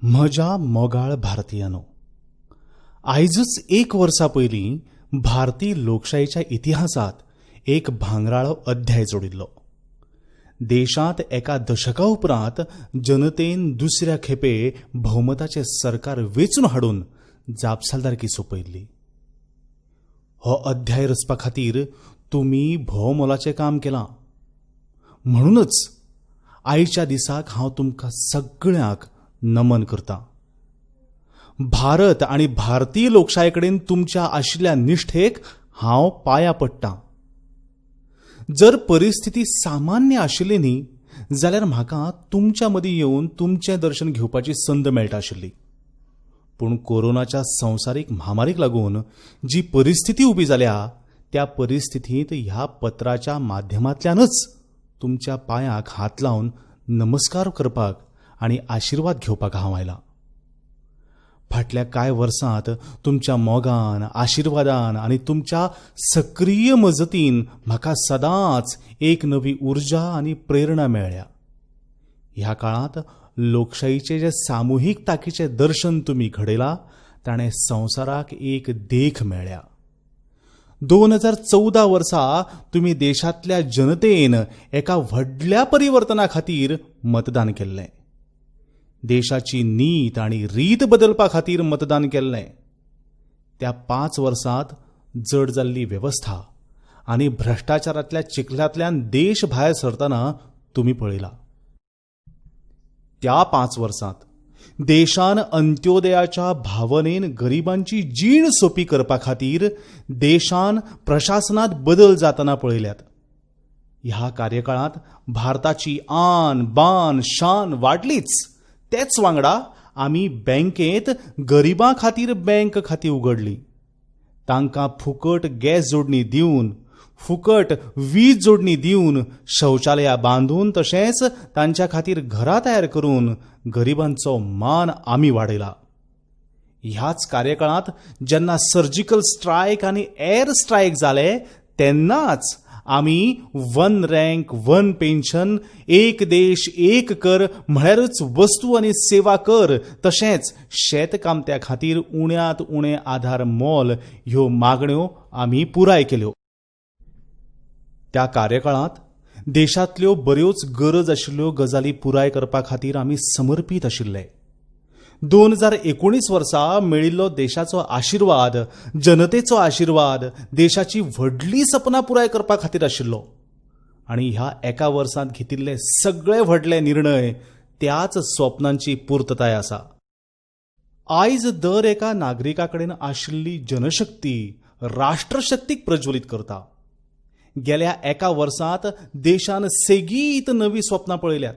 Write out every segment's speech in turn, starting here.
म्हज्या मोगाळ भारतीयानो, आयजच एक वर्सा पयलीं भारतीय लोकशायेच्या इतिहासात एक भांगराळो अध्याय जोडिल्लो. देशांत एका दशका उपरांत जनतेन दुसऱ्या खेपे भोवमताचें सरकार वेंचून हाडून जापसालदारकी सोपयल्ली. हो अध्याय रचपा खातीर तुमी भोवमोलाचें काम केलां. म्हणूनच आयच्या दिसाक हांव तुमकां सगळ्यांक नमन करतां. भारत आनी भारतीय लोकशाये कडेन तुमच्या आशिल्ल्या निश्ठेक हांव पांयां पडटां. जर परिस्थिती सामान्य आशिल्ली न्ही जाल्यार म्हाका तुमच्या मदीं येवन तुमचें दर्शन घेवपाची संद मेळटा आशिल्ली. पूण कोरोनाच्या संवसारीक महामारीक लागून जी परिस्थिती उबी जाल्या त्या परिस्थितींत ह्या पत्राच्या माध्यमांतल्यानच तुमच्या पांयाक हात लावन नमस्कार करपाक आनी आशिर्वाद घेवपाक हांव आयलां. फाटल्या कांय वर्सांत तुमच्या मोगान, आशिर्वादान आनी तुमच्या सक्रीय मजतीन म्हाका सदांच एक नवी उर्जा आनी प्रेरणा मेळ्ळ्या. ह्या काळांत लोकशायेचें जे सामुहीक तांकीचें दर्शन तुमी घडयलां ताणें संवसाराक एक देख मेळ्ळ्या. 2014 वर्सा तुमी देशांतल्या जनतेन एका व्हडल्या परिवर्तना खातीर मतदान केल्लें. देशाची नीत आनी रीत बदलपा खातीर मतदान केल्लें. त्या 5 वर्सांत जड जाल्ली वेवस्था आनी भ्रश्टाचारांतल्या चिखलांतल्यान देश भायर सरतना तुमी पळयला. त्या 5 वर्सांत देशान अंत्योदयाच्या भावनेन गरिबांची जीण सोपी करपा खातीर देशान प्रशासनात बदल जातना पळयल्यात. ह्या कार्यकाळांत भारताची आन बान शान वाडलीच. तेच वांगडा आमी बँकेंत गरिबां खातीर बँक खातीं उगडलीं. तांकां फुकट गॅस जोडणी दिवन, फुकट वीज जोडणी दिवन, शौचालयां बांदून तशेंच तांच्या खातीर घरां तयार करून गरिबांचो मान आमी वाडयला. ह्याच कार्यकाळांत जेन्ना सर्जिकल स्ट्रायक आनी एअर स्ट्रायक जाले तेन्नाच आमी वन रँक वन पेन्शन, एक देश एक कर म्हळ्यारच वस्तू आनी सेवा कर तशेंच शेतकामत्या खातीर उण्यांत उणें आधार मोल ह्यो मागण्यो आमी पुराय केल्यो. त्या कार्यकाळांत देशांतल्यो बऱ्योच गरज आशिल्ल्यो गजाली पुराय करपा खातीर आमी समर्पीत आशिल्ले. 2019 वर्सा मेळिल्लो देशाचो आशिर्वाद, जनतेचो आशिर्वाद देशाची व्हडली सपनां पुराय करपा खातीर आशिल्लो. आनी ह्या एका वर्सांत घेतिल्ले सगळे व्हडले निर्णय त्याच स्वप्नांची पूर्तताय आसा. आयज दर एका नागरिका कडेन आशिल्ली जनशक्ती राष्ट्रशक्तीक प्रज्वलीत करता. गेल्या एका वर्सांत देशान सेगीत नवी स्वप्नां पळयल्यात,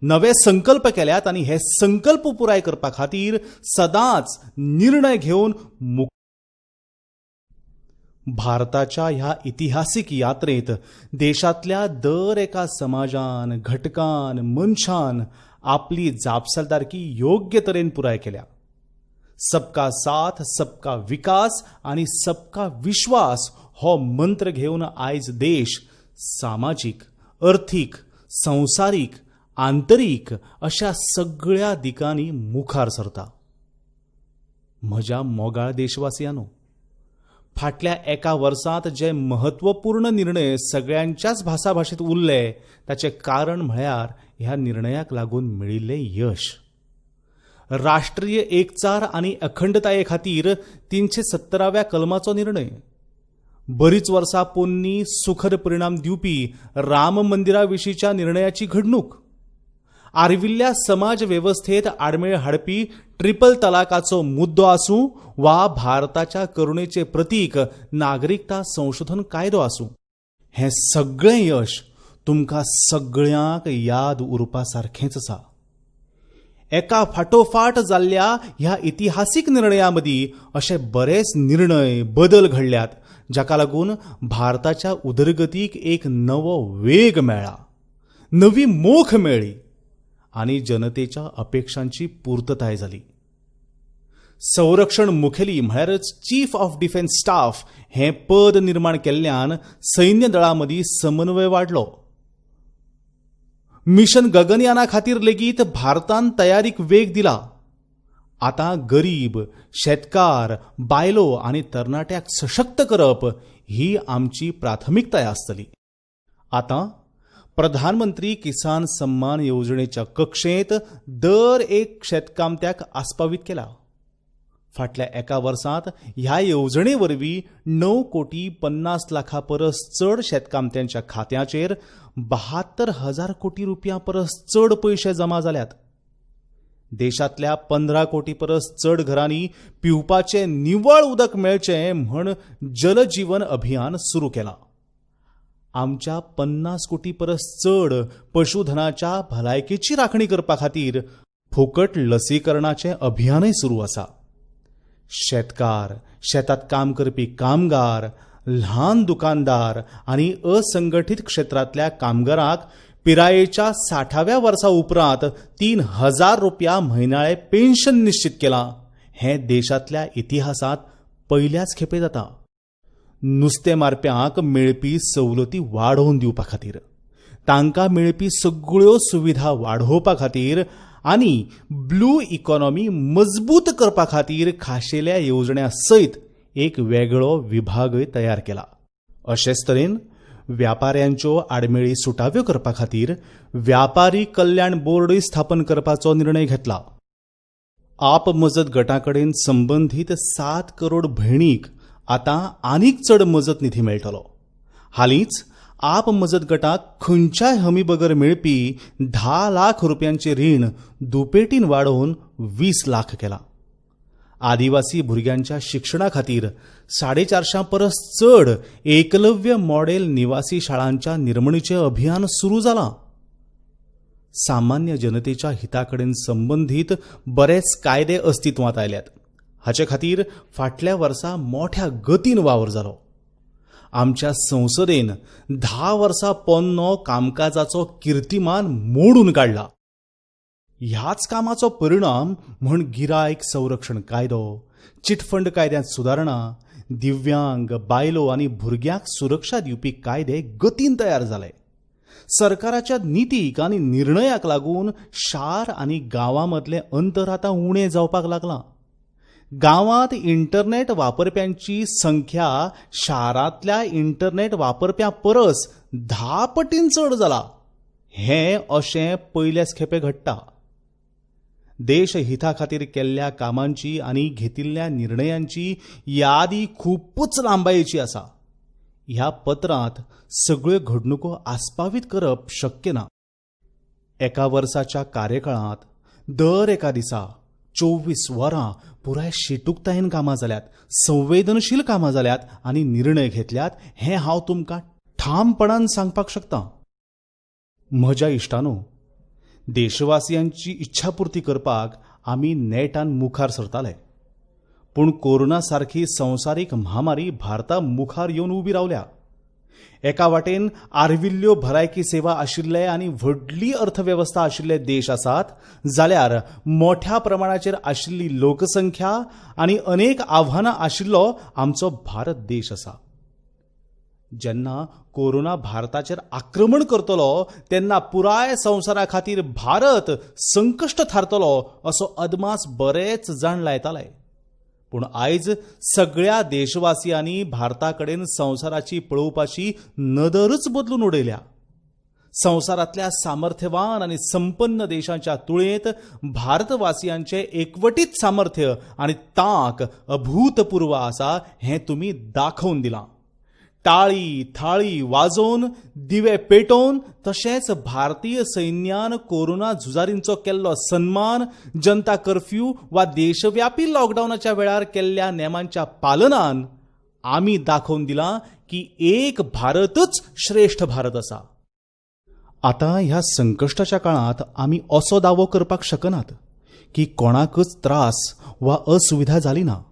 नवे संकल्प केल्यात आनी हे संकल्प पुराय करपा खातीर सदांच निर्णय घेवन भारताच्या ह्या इतिहासीक यात्रेंत देशांतल्या दर एका समाजान, घटकान, मनशान आपली जापसालदारकी योग्य तरेन पुराय केल्या. सबका साथ, सबका विकास आनी सबका विश्वास हो मंत्र घेवन आयज देश सामाजीक, अर्थीक, संवसारीक, आंतरीक अशा सगळ्या दिकांनी मुखार सरता. म्हज्या मोगाळ देशवासियांनो, फाटल्या एका वर्सांत जे महत्वपूर्ण निर्णय सगळ्यांच्याच भासाभाशेंत उरले ताचें कारण म्हळ्यार ह्या निर्णयाक लागून मेळिल्लें यश. राष्ट्रीय एकचार आनी अखंडताये खातीर 370व्या कलमाचो निर्णय, बरीच वर्सां पोन्नी सुखद परिणाम दिवपी राम मंदिरा विशींच्या निर्णयाची घडणूक, आर्विल्ल्या समाज वेवस्थेत आडमेळ हाडपी ट्रिपल तलाकाचो मुद्दो आसूं वा भारताच्या करुणेचें प्रतीक नागरिकता संशोधन कायदो आसूं, हें सगळें यश तुमकां सगळ्यांक याद उरपा सारखेंच आसा. एका फाटोफाट जाल्ल्या ह्या इतिहासीक निर्णयां मदीं अशे बरेच निर्णय, बदल घडल्यात जाका लागून भारताच्या उदरगतीक एक नवो वेग मेळ्ळा, नवी मोख मेळ्ळी आनी जनतेच्या अपेक्षांची पूर्तताय जाली. संरक्षण मुखेली म्हळ्यारच चीफ ऑफ डिफेन्स स्टाफ हें पद निर्माण केल्ल्यान सैन्य दळां मदीं समन्वय वाडलो. मिशन गगनयाना खातीर लेगीत भारतान तयारीक वेग दिला. आता गरीब, शेतकार, बायलो आणि तरणाट्याक सशक्त करप ही आमची प्राथमिकताय आसतली. आता प्रधानमंत्री किसान सन्मान योजनेच्या कक्षेत दर एक शेतकामत्याक आस्पावीत केला. फाटल्या एका वर्सांत ह्या येवजणेवरवीं 9,50,00,000 परस चड शेतकामत्यांच्या खात्याचेर 72,000 कोटी रुपयां परस चड पयशे जमा जाल्यात. देशांतल्या 15 कोटी परस चड घरांनी पिवपाचें निवळ उदक मेळचें म्हूण जल जीवन अभियान सुरू केलां. आमच्या 50 कोटी परस चड पशुधनाच्या भलायकेची राखणी करपा खातीर फुकट लसीकरणाचें अभियानय सुरू आसा. शेतकार, शेतात काम करपी कामगार, ल्हान दुकानदार आनी असंघटीत क्षेत्रांतल्या कामगारांक पिरायेच्या 60व्या वर्सा उपरांत 3,000 रुपया म्हयनाळे पेन्शन निश्चित केलां. हें देशांतल्या इतिहासांत पयल्याच खेपे जाता. नुस्तें मारप्यांक मेळपी सवलती वाडोवन दिवपा खातीर, तांकां मेळपी सगळ्यो सुविधा वाडोवपा खातीर आनी ब्लू इकॉनॉमी मजबूत करपा खातीर खाशेल्या येवजण्यां सयत एक वेगळो विभागय तयार केला. अशेच तरेन व्यापाऱ्यांच्यो आडमेळी सुटाव्यो करपा खातीर व्यापारी कल्याण बोर्डय स्थापन करपाचो निर्णय घेतला. आप मजत गटाकडेन संबंधीत 7 करोड भयणीक आतां आनीक चड मजत निधी मेळटलो. हालींच आप मजत गटाक खंयच्याय हमी बगर मेळपी 10 लाख रुपयांचें रीण दुपेटीन वाडोवन 20 लाख केलां. आदिवासी भुरग्यांच्या शिक्षणा खातीर 450 परस चड एकलव्य मॉडेल निवासी शाळांच्या निर्मणीचें अभियान सुरू जालां. सामान्य जनतेच्या हिताकडेन संबंधीत बरेच कायदे अस्तित्वांत आयल्यात. हाचे खातीर फाटल्या वर्सा मोठ्या गतीन वावर जालो. आमच्या संसदेन 10 वर्सां पोन्नो कामकाजाचो किर्तीमान मोडून काडला. ह्याच कामाचो परिणाम म्हूण गिरायक संरक्षण कायदो, चिटफंड कायद्यांत सुदारणा, दिव्यांग, बायलो आनी भुरग्यांक सुरक्षा दिवपी कायदे गतीन तयार जाले. सरकाराच्या नितीक आनी निर्णयाक लागून शार आनी गांवां मदलें अंतर आतां उणें जावपाक लागलां. गांवांत इंटरनेट वापरप्यांची संख्या शारांतल्या इंटरनेट वापरप्यां परस 10 पटीन चड जाला. हें अशें पयलेच खेपे घडटा. देश हिता खातीर केल्ल्या कामांची आनी घेतिल्ल्या निर्णयांची यादी खूपच लांबायेची आसा. ह्या पत्रांत सगळ्यो घडणुको आस्पावीत करप शक्य ना. एका वर्साच्या कार्यकाळांत दर एका दिसा 24 वरां पुराय शिटूकतायेन कामां जाल्यात, संवेदनशील कामां जाल्यात आनी निर्णय घेतल्यात हें हांव तुमकां ठामपणान सांगपाक शकतां. म्हज्या इश्टांनो, देशवासियांची इच्छापुर्ती करपाक आमी नेटान मुखार सरताले. पूण कोरोना सारखी संवसारीक महामारी भारता मुखार येवन उबी रावल्या. एका वाटेन आर्विल्ल्यो भलायकी सेवा आशिल्ले आनी व्हडली अर्थवेवस्था आशिल्ले देश आसात, जाल्यार मोठ्या प्रमाणाचेर आशिल्ली लोकसंख्या आनी अनेक आव्हानां आशिल्लो आमचो भारत देश आसा. जेन्ना कोरोना भारताचेर आक्रमण करतलो तेन्ना पुराय संवसारा खातीर भारत संकश्ट थारतलो असो अदमास बरेच जाण लायताले. पूण आयज सगळ्या देशवासियांनी भारता कडेन संवसाराची पळोवपाची नदरच बदलून उडयल्या. संवसारांतल्या सामर्थ्यवान आनी संपन्न देशांच्या तुळेंत भारतवासियांचें एकवटीत सामर्थ्य आनी तांक अभूतपूर्व आसा हें तुमी दाखोवन दिलां. टाळी थाळी वाजोवन, दिवे पेटोवन, तशेंच भारतीय सैन्यान कोरोना झुजारींचो केल्लो सन्मान, जनता कर्फ्यू वा देशव्यापी लॉकडावनाच्या वेळार केल्ल्या नेमांच्या पालनान आमी दाखोवन दिलां की एक भारतच श्रेष्ठ भारत आसा. आतां ह्या संकश्टाच्या काळांत आमी असो दावो करपाक शकनात की कोणाकच त्रास वा असुविधा जाली ना.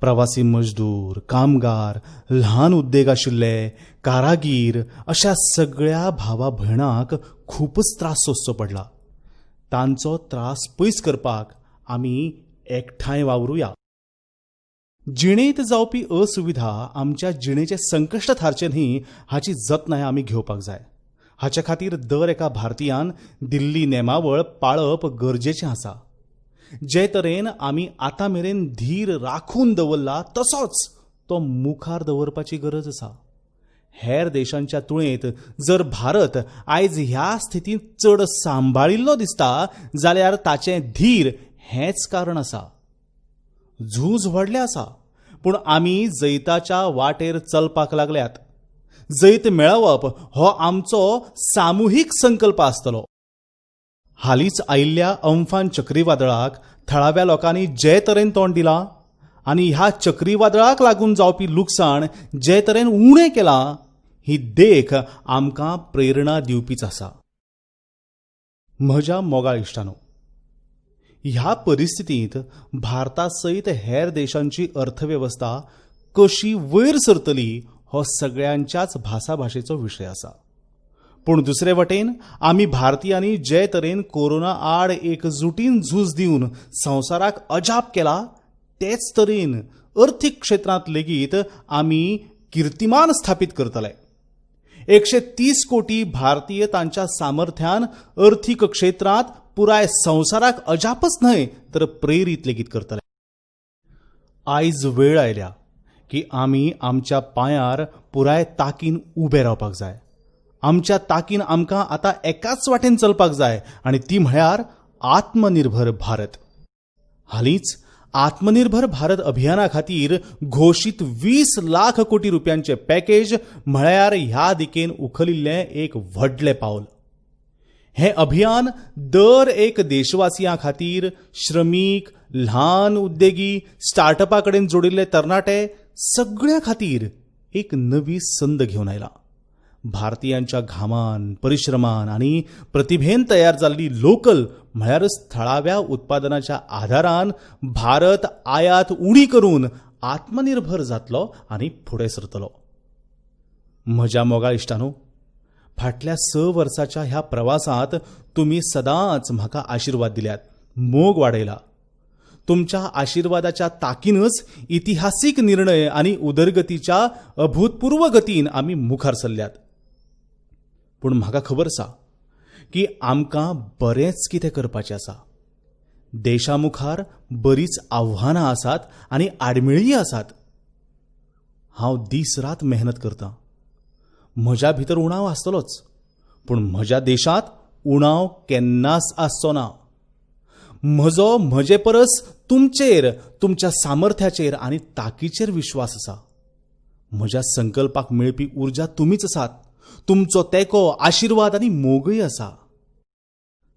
प्रवासी मजदूर, कामगार, ल्हान उद्देग आशिल्ले, कारागीर अशा सगळ्या भावा भयणांक खूपच त्रास सोंसचो पडला. तांचो त्रास पयस करपाक आमी एकठांय वावरुया. जिणेंत जावपी असुविधा आमच्या जिणेचें संकश्ट थारचें न्ही हाची जतनाय आमी घेवपाक जाय. हाचे खातीर दर एका भारतीयान दिल्ली नेमावळ पाळप गरजेचें आसा. जे तरेन आमी आतां मेरेन धीर राखून दवरला तसोच तो मुखार दवरपाची गरज आसा. हेर देशांच्या तुळेंत जर भारत आयज ह्या स्थितींत चड सांबाळिल्लो दिसता जाल्यार ताचें धीर हेंच कारण आसा. झूज व्हडलें आसा, पूण आमी जैताच्या वाटेर चलपाक लागल्यात. जैत मेळवप हो आमचो सामुहीक संकल्प आसतलो. हालींच आयिल्ल्या अम्फान चक्रीवादळाक थळाव्या लोकांनी जे तरेन तोंड दिलां आनी ह्या चक्रीवादळाक लागून जावपी लुकसाण जे तरेन उणें केलां, ही देख आमकां प्रेरणा दिवपीच आसा. म्हज्या मोगाळ इश्टांनो, ह्या परिस्थितींत भारता सयत हेर देशांची अर्थवेवस्था कशी वयर सरतली हो सगळ्यांच्याच भासाभाशेचो विशय आसा. पूण दुसरे वटेन आमी भारतीयांनी जे तरेन कोरोना आड एकजुटीन झूज दिवन संवसाराक अजाप केला, तेच तरेन अर्थीक क्षेत्रांत लेगीत आमी किर्तीमान स्थापीत करतले. 130 कोटी भारतीय तांच्या सामर्थ्यान अर्थीक क्षेत्रांत पुराय संवसाराक अजापच न्हय तर प्रेरीत लेगीत करतले. आयज वेळ आयल्या की आमी आमच्या पांयार पुराय ताकीन उबे रावपाक जाय. आमच्या ताकीन आमकां आतां एकाच वाटेन चलपाक जाय आनी ती म्हळ्यार आत्मनिर्भर भारत. हालींच आत्मनिर्भर भारत अभियाना खातीर घोशीत 20 लाख कोटी रुपयांचे पॅकेज म्हळ्यार ह्या दिकेन उखलिल्लें एक व्हडलें पावल. हें अभियान दर एक देशवासियां खातीर श्रमीक, ल्हान उद्देगी, स्टार्टअपा कडेन जोडिल्ले तरणाटे सगळ्यां खातीर एक नवी संद घेवन आयला. भारतीयांच्या घामान, परिश्रमान आनी प्रतिभेन तयार जाल्ली लोकल म्हळ्यारच थळाव्या उत्पादनाच्या आधारान भारत आयात उणी करून आत्मनिर्भर जातलो आनी फुडें सरतलो. म्हज्या मोगाळ इश्टांनो, फाटल्या 6 वर्साच्या ह्या प्रवासांत तुमी सदांच म्हाका आशिर्वाद दिल्यात, मोग वाडयला. तुमच्या आशिर्वादाच्या ताकीनच इतिहासीक निर्णय आनी उदरगतीच्या अभूतपूर्व गतीन आमी मुखार सरल्यात. पूण म्हाका खबर आसा की आमकां बरेंच कितें करपाचें आसा. देशामुखार बरीच आव्हानां आसात आनी आडमेळी आसात. हांव दीस रात मेहनत करतां. म्हज्या भितर उणाव आसतलोच, पूण म्हज्या देशांत उणाव केन्नाच आसचो ना. म्हजो म्हजे परस तुमचेर, तुमच्या सामर्थ्याचेर आनी ताकीचेर विश्वास आसा. म्हज्या संकल्पाक मेळपी उर्जा तुमीच आसात. तुमचो तेंको, आशिर्वाद आनी मोगय आसा.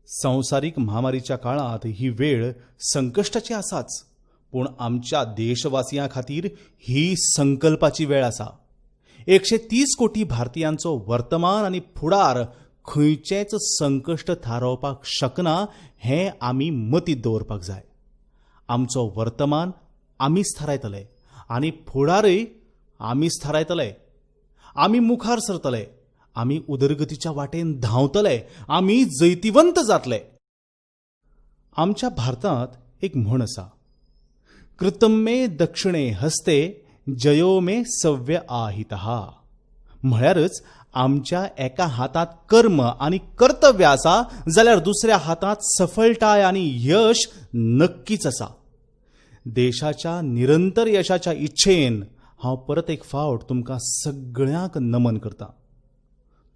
संवसारीक महामारीच्या काळांत ही वेळ संकश्टाची आसाच, पूण आमच्या देशवासियां खातीर ही संकल्पाची वेळ आसा. 130 कोटी भारतीयांचो वर्तमान आनी फुडार खंयचेच संकश्ट थारोवपाक शकना हें आमी मतींत दवरपाक जाय. आमचो वर्तमान आमीच थारायतले आनी फुडारय आमीच थारायतले. आमी मुखार सरतले, आमी उदरगतीच्या वाटेन धांवतले, आमी जैतिवंत जातले. आमच्या भारतांत एक म्हण आसा, कृतं मे दक्षिणे हस्ते जयो मे सव्य आहितः. म्हळ्यारच आमच्या एका हातांत कर्म आनी कर्तव्य आसा जाल्यार दुसऱ्या हातांत सफळटाय आनी यश नक्कीच आसा. देशाच्या निरंतर यशाच्या इच्छेन हांव परत एक फावट तुमकां सगळ्यांक नमन करतां.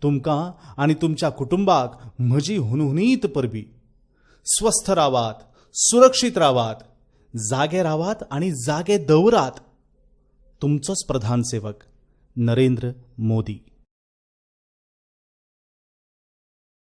तुमकां आनी तुमच्या कुटुंबाक म्हजी हुनहुनीत परबी. स्वस्थ रावात, सुरक्षीत रावात, जागे रावात आनी जागे दवरात. तुमचोच प्रधान सेवक नरेंद्र मोदी.